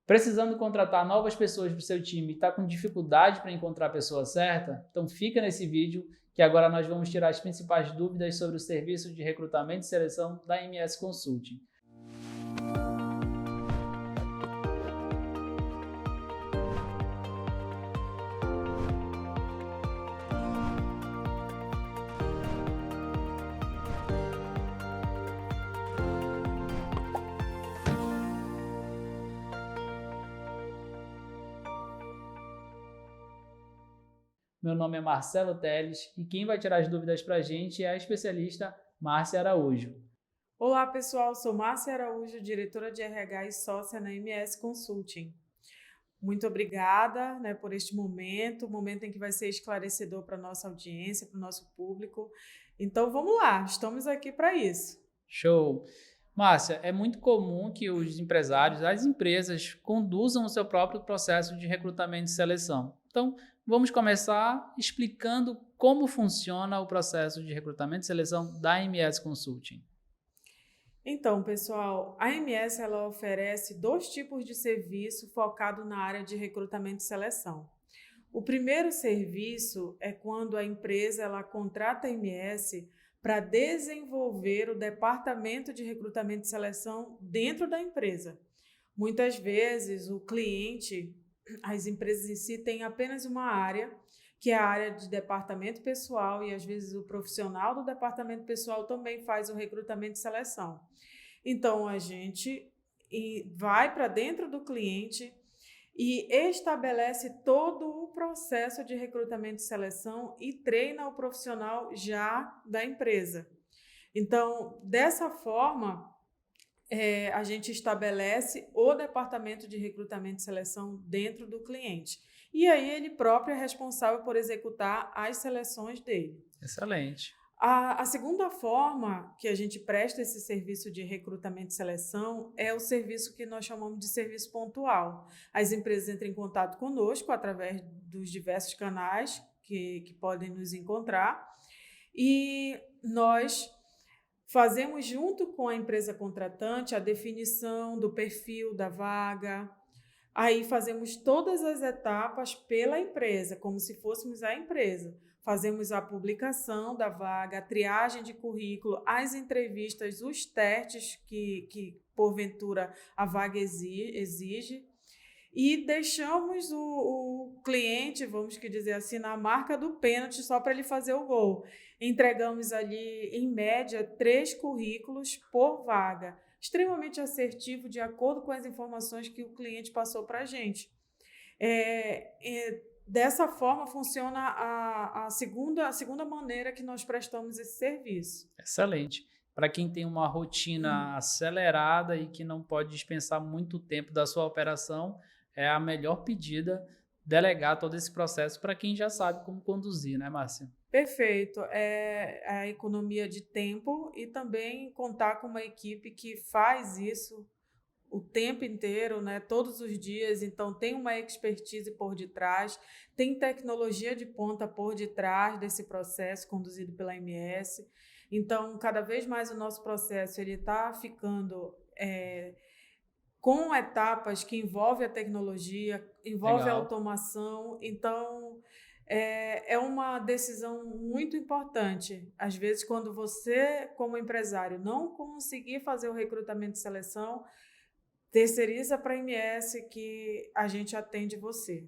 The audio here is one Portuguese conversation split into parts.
Precisando contratar novas pessoas para o seu time e está com dificuldade para encontrar a pessoa certa? Então fica nesse vídeo que agora nós vamos tirar as principais dúvidas sobre o serviço de recrutamento e seleção da MS Consulting. Meu nome é Marcelo Teles e quem vai tirar as dúvidas para a gente é a especialista Márcia Araújo. Olá pessoal, sou Márcia Araújo, diretora de RH e sócia na MS Consulting. Muito obrigada por este momento em que vai ser esclarecedor para a nossa audiência, para o nosso público. Então vamos lá, estamos aqui para isso. Show! Márcia, é muito comum que os empresários, as empresas, conduzam o seu próprio processo de recrutamento e seleção. Então, vamos começar explicando como funciona o processo de recrutamento e seleção da MS Consulting. Então, pessoal, a MS ela oferece 2 tipos de serviço focado na área de recrutamento e seleção. O primeiro serviço é quando a empresa ela contrata a MS para desenvolver o departamento de recrutamento e seleção dentro da empresa. Muitas vezes o cliente, as empresas em si têm apenas uma área, que é a área de departamento pessoal, e às vezes o profissional do departamento pessoal também faz o recrutamento e seleção. Então a gente vai para dentro do cliente e estabelece todo o processo de recrutamento e seleção e treina o profissional já da empresa. Então, dessa forma, a gente estabelece o departamento de recrutamento e seleção dentro do cliente. E aí ele próprio é responsável por executar as seleções dele. Excelente. A segunda forma que a gente presta esse serviço de recrutamento e seleção é o serviço que nós chamamos de serviço pontual. As empresas entram em contato conosco através dos diversos canais que podem nos encontrar e nós fazemos junto com a empresa contratante a definição do perfil da vaga. Aí fazemos todas as etapas pela empresa, como se fôssemos a empresa. Fazemos a publicação da vaga, a triagem de currículo, as entrevistas, os testes que porventura a vaga exige. E deixamos o cliente, vamos dizer assim, na marca do pênalti só para ele fazer o gol. Entregamos ali, em média, 3 currículos por vaga. Extremamente assertivo, de acordo com as informações que o cliente passou para a gente. Dessa forma, funciona a segunda maneira que nós prestamos esse serviço. Excelente. Para quem tem uma rotina acelerada e que não pode dispensar muito tempo da sua operação, é a melhor pedida delegar todo esse processo para quem já sabe como conduzir, né, Márcia? Perfeito. É a economia de tempo e também contar com uma equipe que faz isso o tempo inteiro, todos os dias. Então, tem uma expertise por detrás, tem tecnologia de ponta por detrás desse processo conduzido pela MS. Então, cada vez mais o nosso processo está ficando com etapas que envolvem a tecnologia, envolve Legal. a automação. Então, é uma decisão muito importante. Às vezes, quando você, como empresário, não conseguir fazer o recrutamento e seleção, terceiriza para a MS que a gente atende você.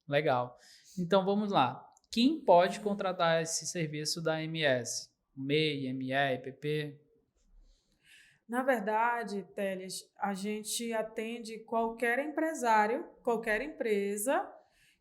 Legal. Então vamos lá. Quem pode contratar esse serviço da MS? MEI, ME, EPP? Na verdade, Teles, a gente atende qualquer empresário, qualquer empresa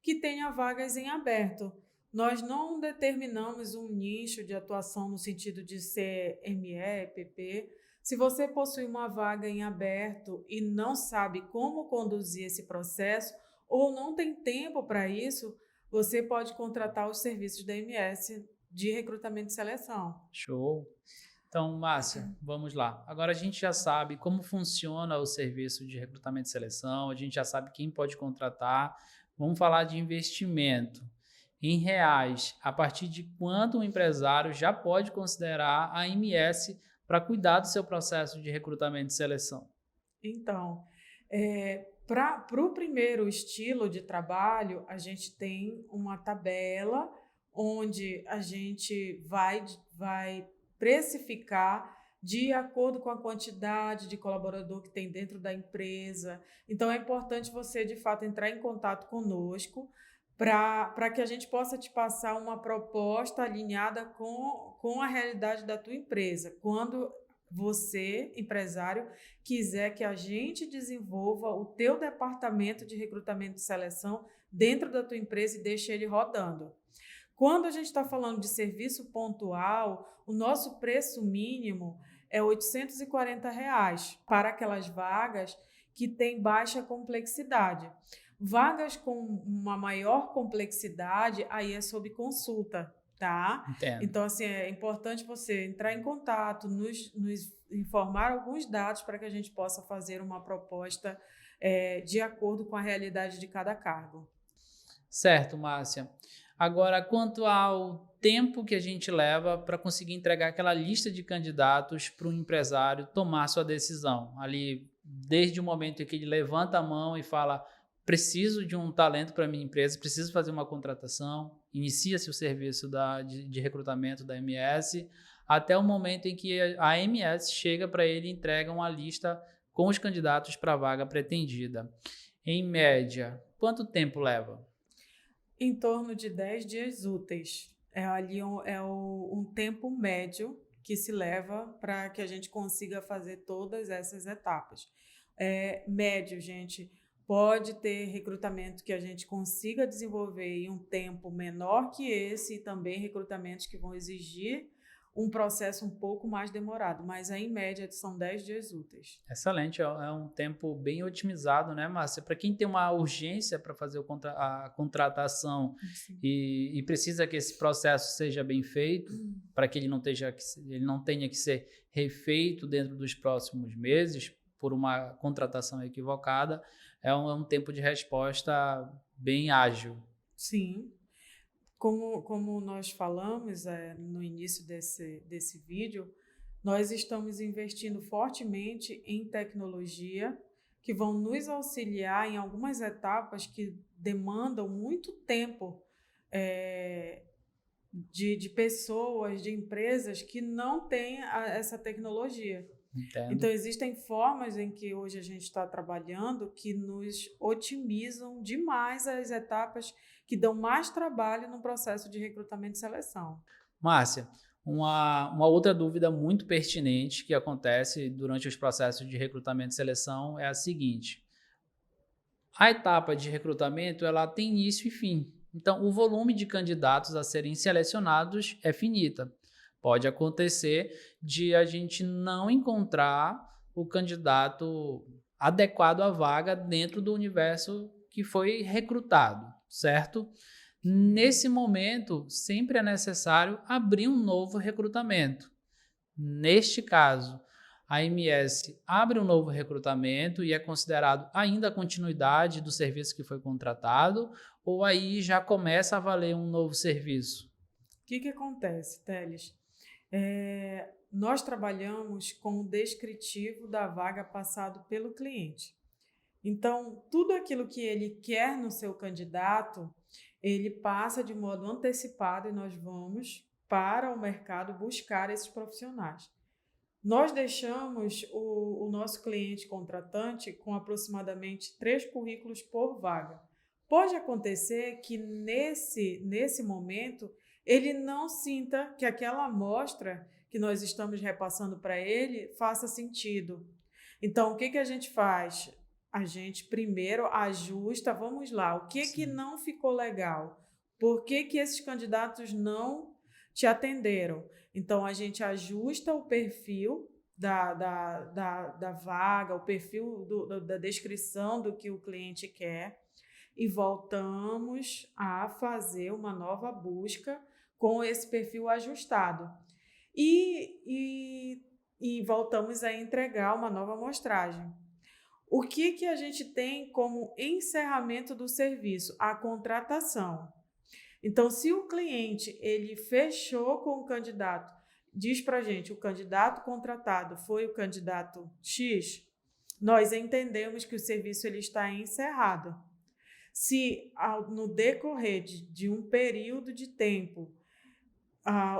que tenha vagas em aberto. Nós não determinamos um nicho de atuação no sentido de ser ME, EPP. Se você possui uma vaga em aberto e não sabe como conduzir esse processo ou não tem tempo para isso, você pode contratar os serviços da MS de recrutamento e seleção. Show! Então, Márcia, vamos lá. Agora a gente já sabe como funciona o serviço de recrutamento e seleção, a gente já sabe quem pode contratar. Vamos falar de investimento. Em reais, a partir de quanto um empresário já pode considerar a MS para cuidar do seu processo de recrutamento e seleção? Então, Para o primeiro estilo de trabalho, a gente tem uma tabela onde a gente vai precificar de acordo com a quantidade de colaborador que tem dentro da empresa. Então, é importante você, de fato, entrar em contato conosco para que a gente possa te passar uma proposta alinhada com a realidade da tua empresa. Quando você, empresário, quiser que a gente desenvolva o teu departamento de recrutamento e seleção dentro da tua empresa e deixe ele rodando. Quando a gente está falando de serviço pontual, o nosso preço mínimo é R$ 840 para aquelas vagas que têm baixa complexidade. Vagas com uma maior complexidade, aí é sob consulta, tá? Entendo. Então, assim, é importante você entrar em contato, nos informar alguns dados para que a gente possa fazer uma proposta de acordo com a realidade de cada cargo. Certo, Márcia. Agora, quanto ao tempo que a gente leva para conseguir entregar aquela lista de candidatos para um empresário tomar sua decisão, ali desde o momento em que ele levanta a mão e fala: preciso de um talento para minha empresa, preciso fazer uma contratação, inicia-se o serviço de recrutamento da MS, até o momento em que a MS chega para ele e entrega uma lista com os candidatos para a vaga pretendida. Em média, quanto tempo leva? Em torno de 10 dias úteis. É ali um tempo médio que se leva para que a gente consiga fazer todas essas etapas. Médio, gente, pode ter recrutamento que a gente consiga desenvolver em um tempo menor que esse e também recrutamentos que vão exigir um processo um pouco mais demorado, mas em média são 10 dias úteis. Excelente, é um tempo bem otimizado, né, Márcia? Para quem tem uma urgência para fazer a contratação e precisa que esse processo seja bem feito, para que ele não tenha que ser refeito dentro dos próximos meses por uma contratação equivocada, é um tempo de resposta bem ágil. Sim. Como nós falamos no início desse vídeo, nós estamos investindo fortemente em tecnologia que vão nos auxiliar em algumas etapas que demandam muito tempo de pessoas, de empresas que não têm essa tecnologia. Entendo. Então, existem formas em que hoje a gente está trabalhando que nos otimizam demais as etapas que dão mais trabalho no processo de recrutamento e seleção. Márcia, uma outra dúvida muito pertinente que acontece durante os processos de recrutamento e seleção é a seguinte: a etapa de recrutamento ela tem início e fim. Então, o volume de candidatos a serem selecionados é finita. Pode acontecer de a gente não encontrar o candidato adequado à vaga dentro do universo que foi recrutado, certo? Nesse momento, sempre é necessário abrir um novo recrutamento. Neste caso, a MS abre um novo recrutamento e é considerado ainda a continuidade do serviço que foi contratado, ou aí já começa a valer um novo serviço? O que acontece, Teles? Nós trabalhamos com o descritivo da vaga passado pelo cliente. Então, tudo aquilo que ele quer no seu candidato, ele passa de modo antecipado e nós vamos para o mercado buscar esses profissionais. Nós deixamos o nosso cliente contratante com aproximadamente 3 currículos por vaga. Pode acontecer que nesse momento ele não sinta que aquela amostra que nós estamos repassando para ele faça sentido. Então, o que a gente faz? A gente primeiro ajusta, vamos lá, o que não ficou legal? Por que esses candidatos não te atenderam? Então, a gente ajusta o perfil da vaga, o perfil da descrição do que o cliente quer e voltamos a fazer uma nova busca com esse perfil ajustado. E voltamos a entregar uma nova amostragem. O que a gente tem como encerramento do serviço? A contratação. Então, se o cliente ele fechou com o candidato, diz para a gente, o candidato contratado foi o candidato X, nós entendemos que o serviço ele está encerrado. Se no decorrer de um período de tempo,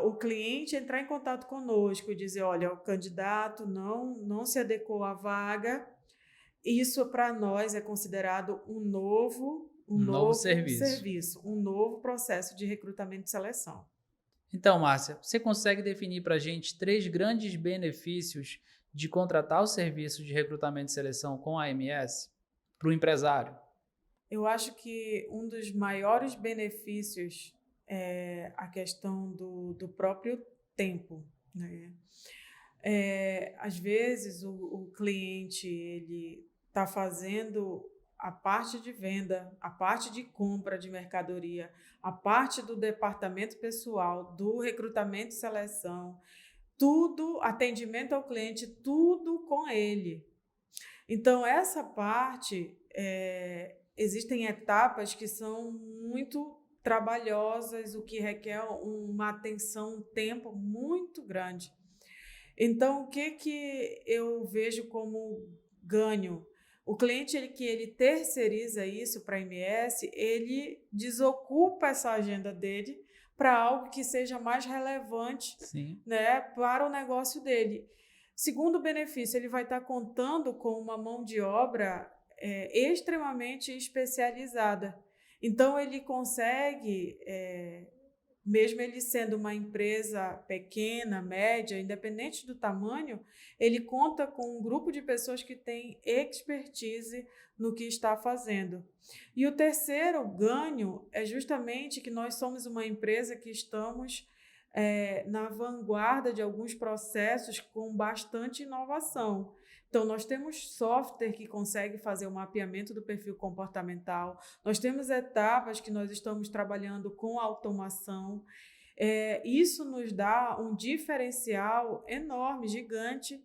o cliente entrar em contato conosco e dizer, olha, o candidato não se adequou à vaga, isso para nós é considerado um novo serviço, um novo processo de recrutamento e seleção. Então, Márcia, você consegue definir para a gente 3 grandes benefícios de contratar o serviço de recrutamento e seleção com a AMS para o empresário? Eu acho que um dos maiores benefícios é a questão do próprio tempo, né? Às vezes o cliente ele está fazendo a parte de venda, a parte de compra de mercadoria, a parte do departamento pessoal, do recrutamento e seleção, tudo, atendimento ao cliente, tudo com ele. Então, essa parte, existem etapas que são muito trabalhosas, o que requer uma atenção, um tempo muito grande. Então, o que eu vejo como ganho? O cliente ele terceiriza isso para a MS, ele desocupa essa agenda dele para algo que seja mais relevante, né, para o negócio dele. Segundo benefício, ele vai estar contando com uma mão de obra extremamente especializada. Então, ele consegue, mesmo ele sendo uma empresa pequena, média, independente do tamanho, ele conta com um grupo de pessoas que tem expertise no que está fazendo. E o terceiro ganho é justamente que nós somos uma empresa que estamos na vanguarda de alguns processos com bastante inovação. Então, nós temos software que consegue fazer o mapeamento do perfil comportamental, nós temos etapas que nós estamos trabalhando com automação. Isso nos dá um diferencial enorme, gigante,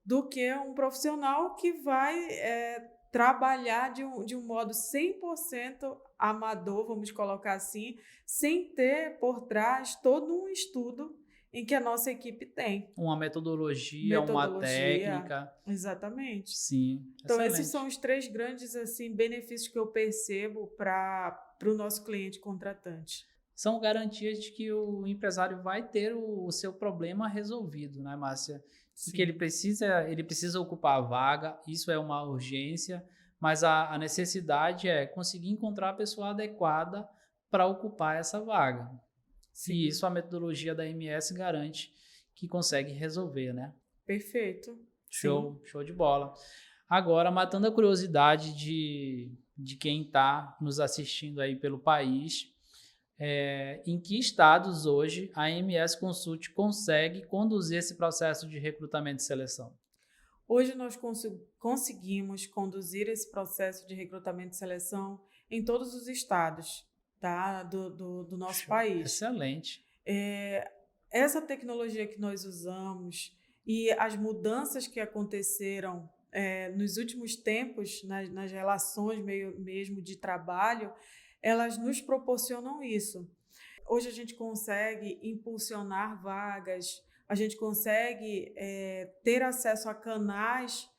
do que um profissional que vai trabalhar de um modo 100% amador, vamos colocar assim, sem ter por trás todo um estudo em que a nossa equipe tem. Uma metodologia, uma técnica. Exatamente. Sim, então, excelente. Esses são os 3 grandes assim, benefícios que eu percebo para o nosso cliente contratante. São garantias de que o empresário vai ter o seu problema resolvido, né, Márcia? Sim. Porque ele precisa ocupar a vaga, isso é uma urgência, mas a necessidade é conseguir encontrar a pessoa adequada para ocupar essa vaga. Sim. E isso a metodologia da MS garante que consegue resolver, né? Perfeito. Show de bola. Agora, matando a curiosidade de quem está nos assistindo aí pelo país, em que estados hoje a MS Consult consegue conduzir esse processo de recrutamento e seleção? Hoje nós conseguimos conduzir esse processo de recrutamento e seleção em todos os estados, tá? do nosso país. Excelente. Essa tecnologia que nós usamos e as mudanças que aconteceram nos últimos tempos, nas relações mesmo de trabalho, elas nos proporcionam isso. Hoje a gente consegue impulsionar vagas, a gente consegue ter acesso a canais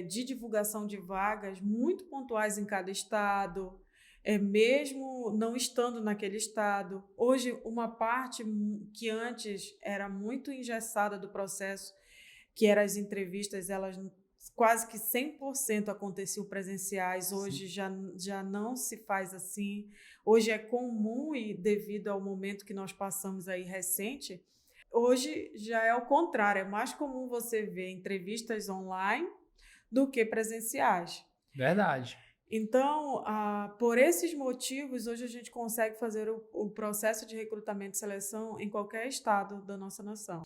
de divulgação de vagas muito pontuais em cada estado, mesmo não estando naquele estado. Hoje, uma parte que antes era muito engessada do processo, que eram as entrevistas, elas quase que 100% aconteciam presenciais, hoje já não se faz assim. Hoje é comum, e devido ao momento que nós passamos aí recente, hoje já é o contrário, é mais comum você ver entrevistas online do que presenciais. Verdade. Então, por esses motivos, hoje a gente consegue fazer o processo de recrutamento e seleção em qualquer estado da nossa nação.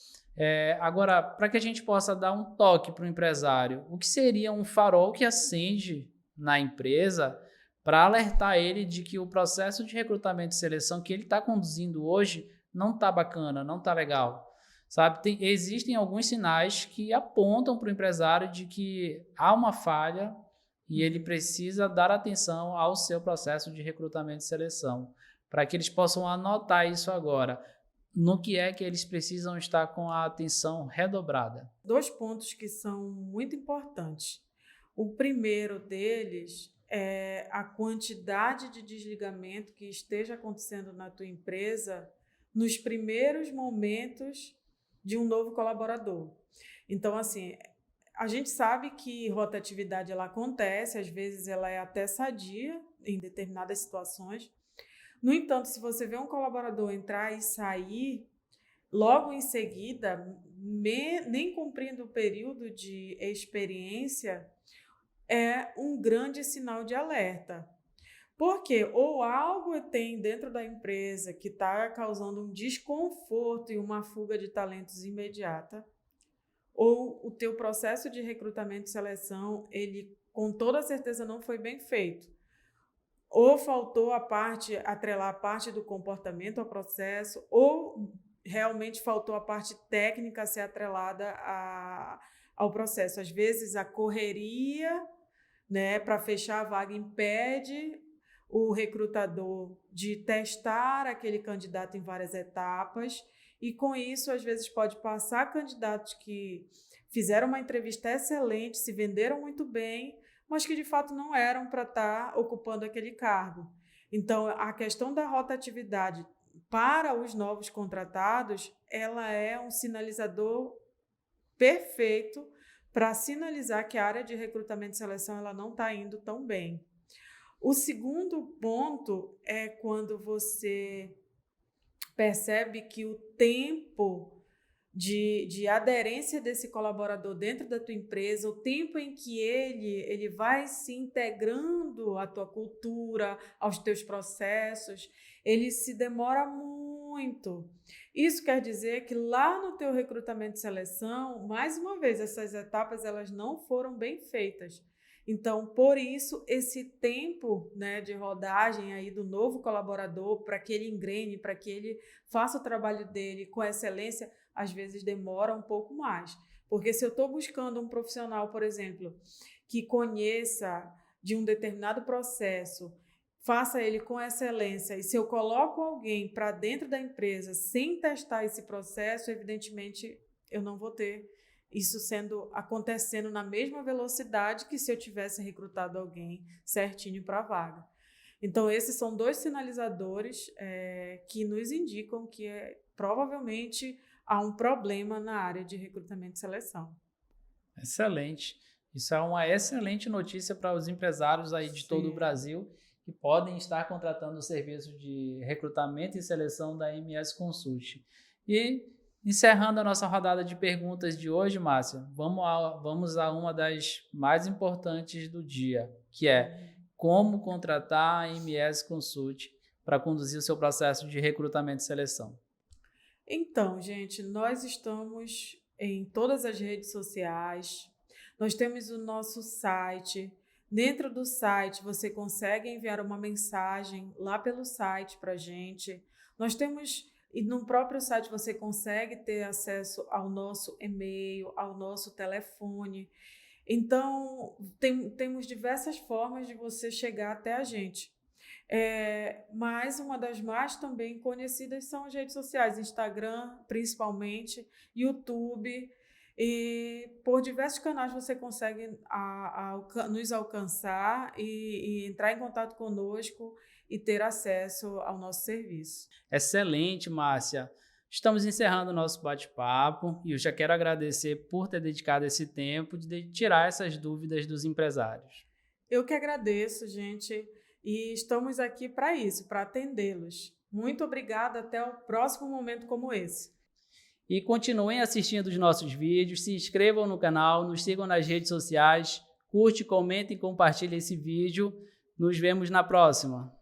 Agora, para que a gente possa dar um toque para o empresário, o que seria um farol que acende na empresa para alertar ele de que o processo de recrutamento e seleção que ele está conduzindo hoje não está bacana, não está legal? Sabe? Existem alguns sinais que apontam para o empresário de que há uma falha e ele precisa dar atenção ao seu processo de recrutamento e seleção, para que eles possam anotar isso agora. No que é que eles precisam estar com a atenção redobrada? 2 pontos que são muito importantes. O primeiro deles é a quantidade de desligamento que esteja acontecendo na tua empresa nos primeiros momentos de um novo colaborador. Então, assim, a gente sabe que rotatividade ela acontece, às vezes ela é até sadia em determinadas situações. No entanto, se você vê um colaborador entrar e sair, logo em seguida, nem cumprindo o período de experiência, é um grande sinal de alerta. Porque ou algo tem dentro da empresa que está causando um desconforto e uma fuga de talentos imediata, ou o teu processo de recrutamento e seleção, ele com toda certeza não foi bem feito. Ou faltou atrelar a parte do comportamento ao processo, ou realmente faltou a parte técnica a ser atrelada ao processo. Às vezes a correria, né, para fechar a vaga impede o recrutador de testar aquele candidato em várias etapas, e com isso às vezes pode passar candidatos que fizeram uma entrevista excelente, se venderam muito bem, mas que de fato não eram para estar ocupando aquele cargo. Então, a questão da rotatividade para os novos contratados, ela é um sinalizador perfeito para sinalizar que a área de recrutamento e seleção ela não está indo tão bem. O segundo ponto é quando você percebe que o tempo de aderência desse colaborador dentro da tua empresa, o tempo em que ele vai se integrando à tua cultura, aos teus processos, ele se demora muito. Isso quer dizer que lá no teu recrutamento e seleção, mais uma vez, essas etapas elas não foram bem feitas. Então, por isso, esse tempo, né, de rodagem aí do novo colaborador para que ele engrene, para que ele faça o trabalho dele com excelência, às vezes demora um pouco mais. Porque se eu estou buscando um profissional, por exemplo, que conheça de um determinado processo, faça ele com excelência, e se eu coloco alguém para dentro da empresa sem testar esse processo, evidentemente eu não vou ter isso acontecendo na mesma velocidade que se eu tivesse recrutado alguém certinho para a vaga. Então, esses são dois sinalizadores que nos indicam que provavelmente há um problema na área de recrutamento e seleção. Excelente. Isso é uma excelente notícia para os empresários aí de todo o Brasil que podem estar contratando o serviço de recrutamento e seleção da MS Consult. E encerrando a nossa rodada de perguntas de hoje, Márcia, vamos a uma das mais importantes do dia, que é como contratar a MS Consult para conduzir o seu processo de recrutamento e seleção. Então, gente, nós estamos em todas as redes sociais, nós temos o nosso site. Dentro do site, você consegue enviar uma mensagem lá pelo site para a gente. Nós temos... E no próprio site você consegue ter acesso ao nosso e-mail, ao nosso telefone. Então, temos diversas formas de você chegar até a gente. Mas uma das mais também conhecidas são as redes sociais, Instagram, principalmente, YouTube. E por diversos canais você consegue nos alcançar e entrar em contato conosco e ter acesso ao nosso serviço. Excelente, Márcia. Estamos encerrando o nosso bate-papo e eu já quero agradecer por ter dedicado esse tempo de tirar essas dúvidas dos empresários. Eu que agradeço, gente, e estamos aqui para isso, para atendê-los. Muito obrigada, até o próximo momento como esse. E continuem assistindo os nossos vídeos, se inscrevam no canal, nos sigam nas redes sociais, curte, comente e compartilhe esse vídeo. Nos vemos na próxima.